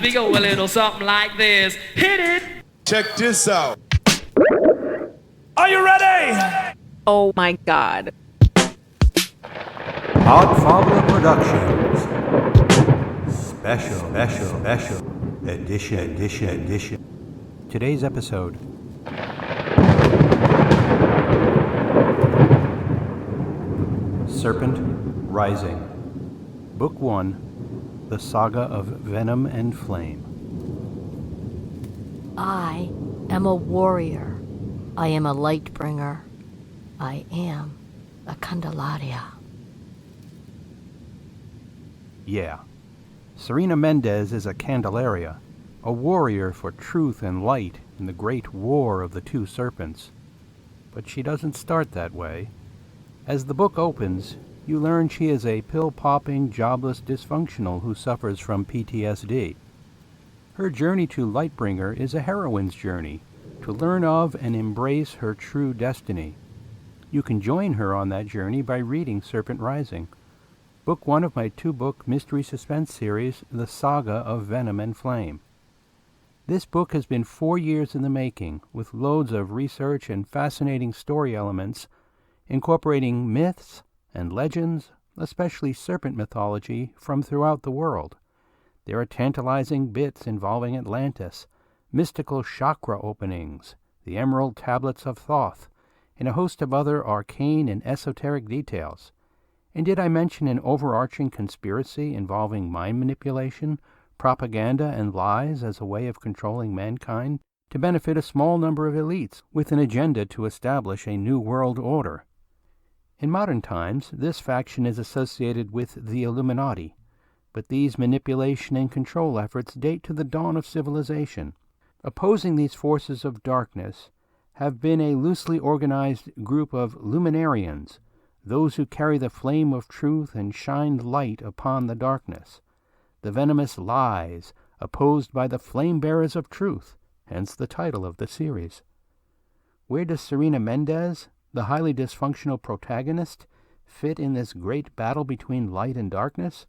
we go a little something like this. Hit it! Check this out. Are you ready? Oh my God. Oddfather Productions. Special edition. Today's episode. Serpent Rising. Book 1. The Saga of Venom and Flame. I am a warrior. I am a light bringer. I am a Candelaria. Yeah. Serena Mendez is a Candelaria, a warrior for truth and light in the great war of the two serpents. But she doesn't start that way. As the book opens, you learn she is a pill-popping, jobless dysfunctional who suffers from PTSD. Her journey to Lightbringer is a heroine's journey, to learn of and embrace her true destiny. You can join her on that journey by reading Serpent Rising, Book 1 of my 2-book mystery suspense series, The Saga of Venom and Flame. This book has been 4 years in the making, with loads of research and fascinating story elements, incorporating myths and legends, especially serpent mythology, from throughout the world. There are tantalizing bits involving Atlantis, mystical chakra openings, the Emerald Tablets of Thoth, and a host of other arcane and esoteric details. And did I mention an overarching conspiracy involving mind manipulation, propaganda, and lies as a way of controlling mankind to benefit a small number of elites with an agenda to establish a new world order? In modern times, this faction is associated with the Illuminati, but these manipulation and control efforts date to the dawn of civilization. Opposing these forces of darkness have been a loosely organized group of Luminarians, those who carry the flame of truth and shine light upon the darkness, the venomous lies opposed by the flame-bearers of truth, hence the title of the series. Where does Serena Mendez, the highly dysfunctional protagonist, fit in this great battle between light and darkness?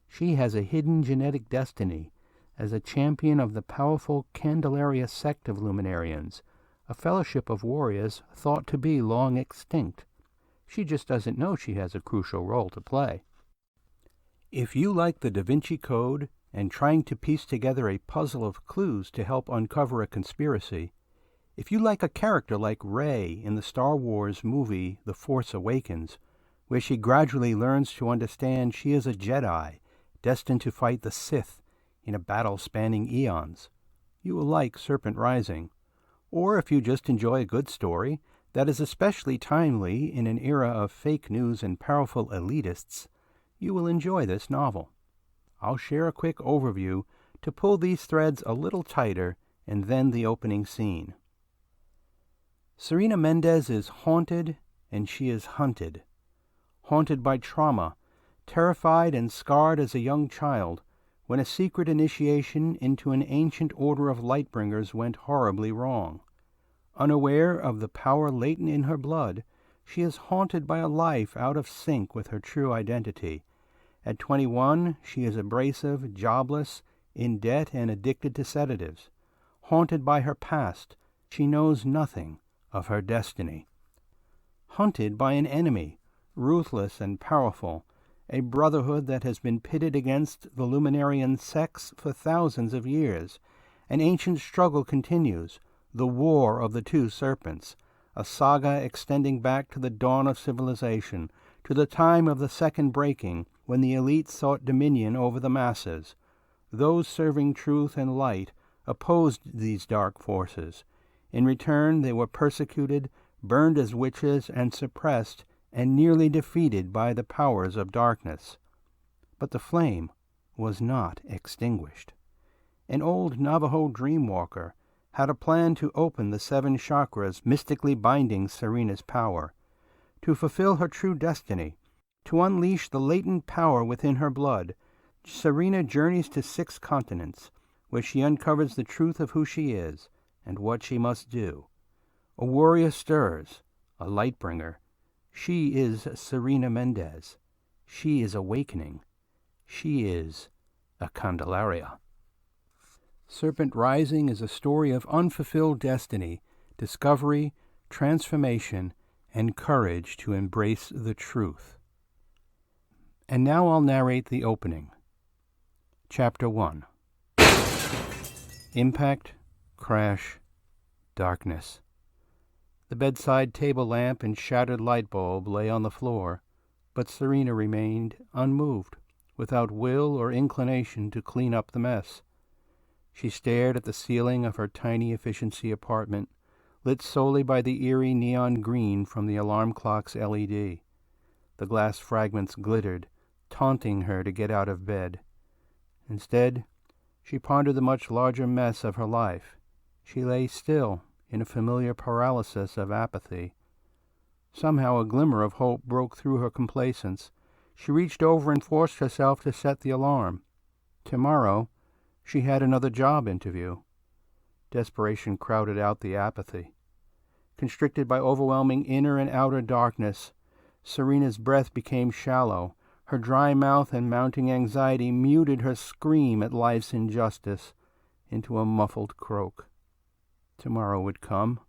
She has a hidden genetic destiny as a champion of the powerful Candelaria sect of Luminarians, a fellowship of warriors thought to be long extinct. She just doesn't know she has a crucial role to play. If you like the Da Vinci Code and trying to piece together a puzzle of clues to help uncover a conspiracy, if you like a character like Rey in the Star Wars movie The Force Awakens, where she gradually learns to understand she is a Jedi destined to fight the Sith in a battle spanning eons, you will like Serpent Rising. Or if you just enjoy a good story that is especially timely in an era of fake news and powerful elitists, you will enjoy this novel. I'll share a quick overview to pull these threads a little tighter, and then the opening scene. Serena Mendez is haunted, and she is hunted. Haunted by trauma, terrified and scarred as a young child, when a secret initiation into an ancient order of Lightbringers went horribly wrong. Unaware of the power latent in her blood, she is haunted by a life out of sync with her true identity. At 21, she is abrasive, jobless, in debt, and addicted to sedatives. Haunted by her past, she knows nothing of her destiny. Hunted by an enemy, ruthless and powerful, a brotherhood that has been pitted against the Luminarian sects for thousands of years. An ancient struggle continues, the War of the Two Serpents, a saga extending back to the dawn of civilization, to the time of the Second Breaking, when the elite sought dominion over the masses. Those serving truth and light opposed these dark forces. In return, they were persecuted, burned as witches, and suppressed, and nearly defeated by the powers of darkness. But the flame was not extinguished. An old Navajo dreamwalker had a plan to open the 7 chakras mystically binding Serena's power, to fulfill her true destiny, to unleash the latent power within her blood. Serena journeys to 6 continents, where she uncovers the truth of who she is and what she must do. A warrior stirs, a lightbringer. She is Serena Mendez. She is awakening. She is a Candelaria. Serpent Rising is a story of unfulfilled destiny, discovery, transformation, and courage to embrace the truth. And now I'll narrate the opening. Chapter 1. Impact, crash, darkness. The bedside table lamp and shattered light bulb lay on the floor, but Serena remained unmoved, without will or inclination to clean up the mess. She stared at the ceiling of her tiny efficiency apartment, lit solely by the eerie neon green from the alarm clock's LED. The glass fragments glittered, taunting her to get out of bed. Instead, she pondered the much larger mess of her life. She lay still, in a familiar paralysis of apathy. Somehow a glimmer of hope broke through her complacence. She reached over and forced herself to set the alarm. Tomorrow, she had another job interview. Desperation crowded out the apathy. Constricted by overwhelming inner and outer darkness, Serena's breath became shallow. Her dry mouth and mounting anxiety muted her scream at life's injustice into a muffled croak. Tomorrow would come.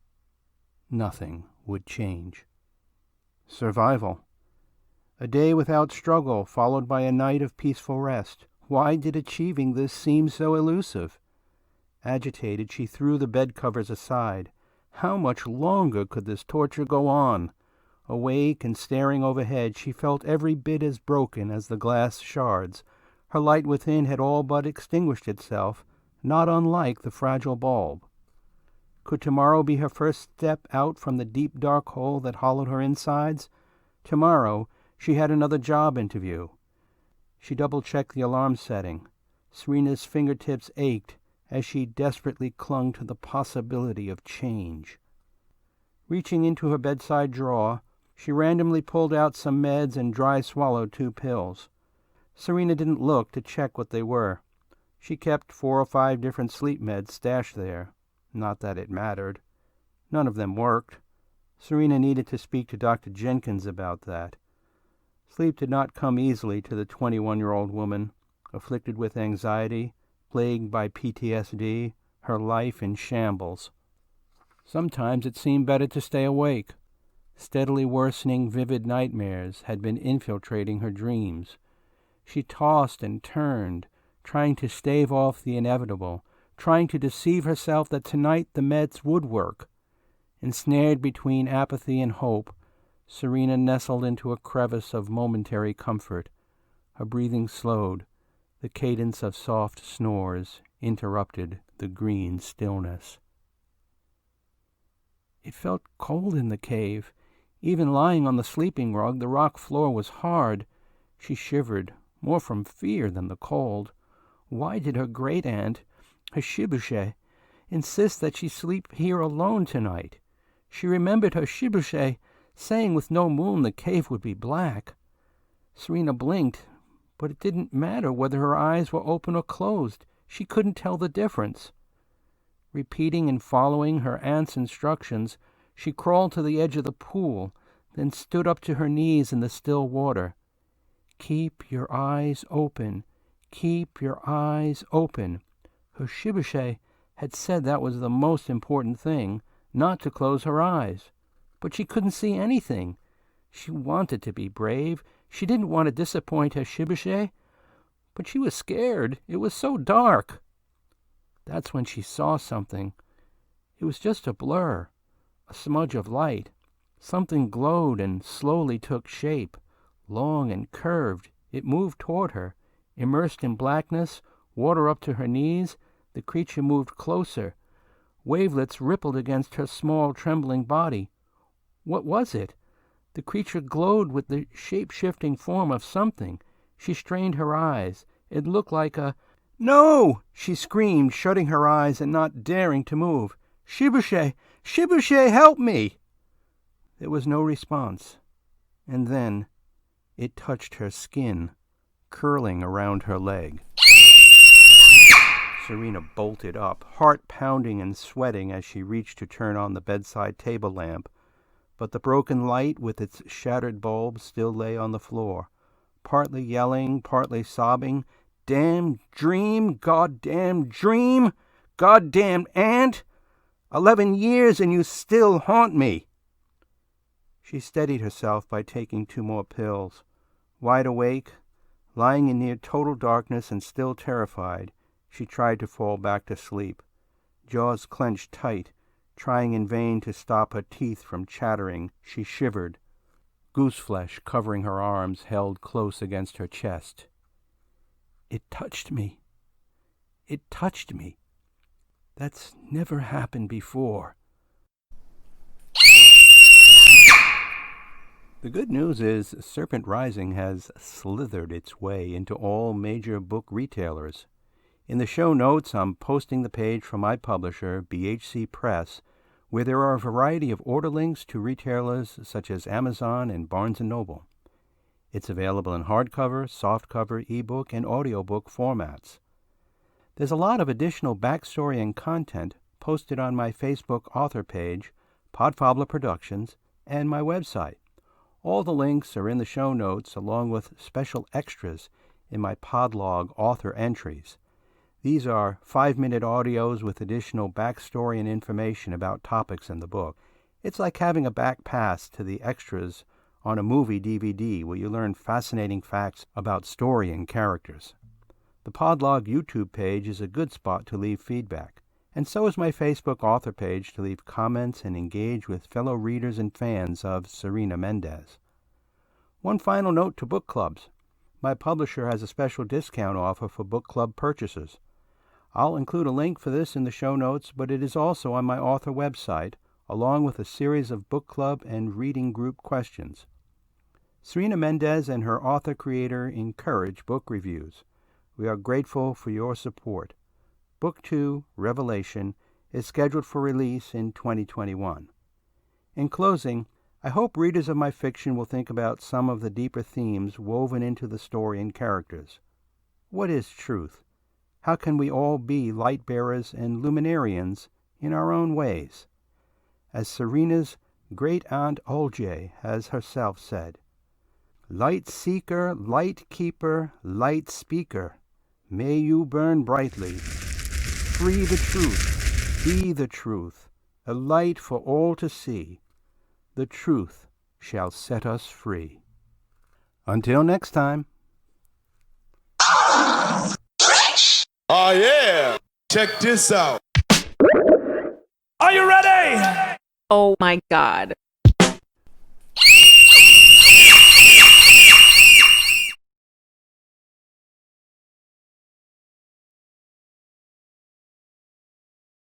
Nothing would change. Survival. A day without struggle, followed by a night of peaceful rest. Why did achieving this seem so elusive? Agitated, she threw the bed covers aside. How much longer could this torture go on? Awake and staring overhead, she felt every bit as broken as the glass shards. Her light within had all but extinguished itself, not unlike the fragile bulb. Could tomorrow be her first step out from the deep dark hole that hollowed her insides? Tomorrow she had another job interview. She double-checked the alarm setting. Serena's fingertips ached as she desperately clung to the possibility of change. Reaching into her bedside drawer, she randomly pulled out some meds and dry swallowed 2 pills. Serena didn't look to check what they were. She kept 4 or 5 different sleep meds stashed there. Not that it mattered. None of them worked. Serena needed to speak to Dr. Jenkins about that. Sleep did not come easily to the 21-year-old woman, afflicted with anxiety, plagued by PTSD, her life in shambles. Sometimes it seemed better to stay awake. Steadily worsening vivid nightmares had been infiltrating her dreams. She tossed and turned, trying to stave off the inevitable, trying to deceive herself that tonight the meds would work. Ensnared between apathy and hope, Serena nestled into a crevice of momentary comfort. Her breathing slowed. The cadence of soft snores interrupted the green stillness. It felt cold in the cave. Even lying on the sleeping rug, the rock floor was hard. She shivered, more from fear than the cold. Why did her great-aunt, her Shibushe, insist that she sleep here alone tonight? She remembered her Shibushe saying with no moon the cave would be black. Serena blinked, but it didn't matter whether her eyes were open or closed. She couldn't tell the difference. Repeating and following her aunt's instructions, she crawled to the edge of the pool, then stood up to her knees in the still water. Keep your eyes open. Keep your eyes open. Her Shibushe had said that was the most important thing, not to close her eyes. But she couldn't see anything. She wanted to be brave. She didn't want to disappoint her Shibushe. But she was scared. It was so dark. That's when she saw something. It was just a blur, a smudge of light. Something glowed and slowly took shape. Long and curved, it moved toward her. Immersed in blackness, water up to her knees, the creature moved closer. Wavelets rippled against her small, trembling body. What was it? The creature glowed with the shape-shifting form of something. She strained her eyes. It looked like a... "No!" she screamed, shutting her eyes and not daring to move. "Shibushe! Shibushe, help me!" There was no response. And then it touched her skin, curling around her leg. Serena bolted up, heart pounding and sweating as she reached to turn on the bedside table lamp. But the broken light with its shattered bulb still lay on the floor, partly yelling, partly sobbing. "Damn dream! Goddamn dream!" goddamned aunt! 11 years and you still haunt me. She steadied herself by taking 2 more pills. Wide awake, lying in near total darkness and still terrified, she tried to fall back to sleep, jaws clenched tight, trying in vain to stop her teeth from chattering. She shivered, gooseflesh covering her arms held close against her chest. It touched me. It touched me. That's never happened before. The good news is Serpent Rising has slithered its way into all major book retailers. In the show notes, I'm posting the page from my publisher, BHC Press, where there are a variety of order links to retailers such as Amazon and Barnes & Noble. It's available in hardcover, softcover, ebook, and audiobook formats. There's a lot of additional backstory and content posted on my Facebook author page, Podfabler Productions, and my website. All the links are in the show notes, along with special extras in my Podlog author entries. These are 5-minute audios with additional backstory and information about topics in the book. It's like having a back pass to the extras on a movie DVD where you learn fascinating facts about story and characters. The Podlog YouTube page is a good spot to leave feedback, and so is my Facebook author page to leave comments and engage with fellow readers and fans of Serena Mendez. One final note to book clubs. My publisher has a special discount offer for book club purchasers. I'll include a link for this in the show notes, but it is also on my author website, along with a series of book club and reading group questions. Serena Mendez and her author-creator encourage book reviews. We are grateful for your support. Book 2, Revelation, is scheduled for release in 2021. In closing, I hope readers of my fiction will think about some of the deeper themes woven into the story and characters. What is truth? How can we all be light-bearers and luminarians in our own ways? As Serena's great-aunt Olje has herself said, "Light seeker, light keeper, light speaker, may you burn brightly. Free the truth, be the truth, a light for all to see. The truth shall set us free." Until next time. Oh yeah! Check this out. Are you ready? Oh my God.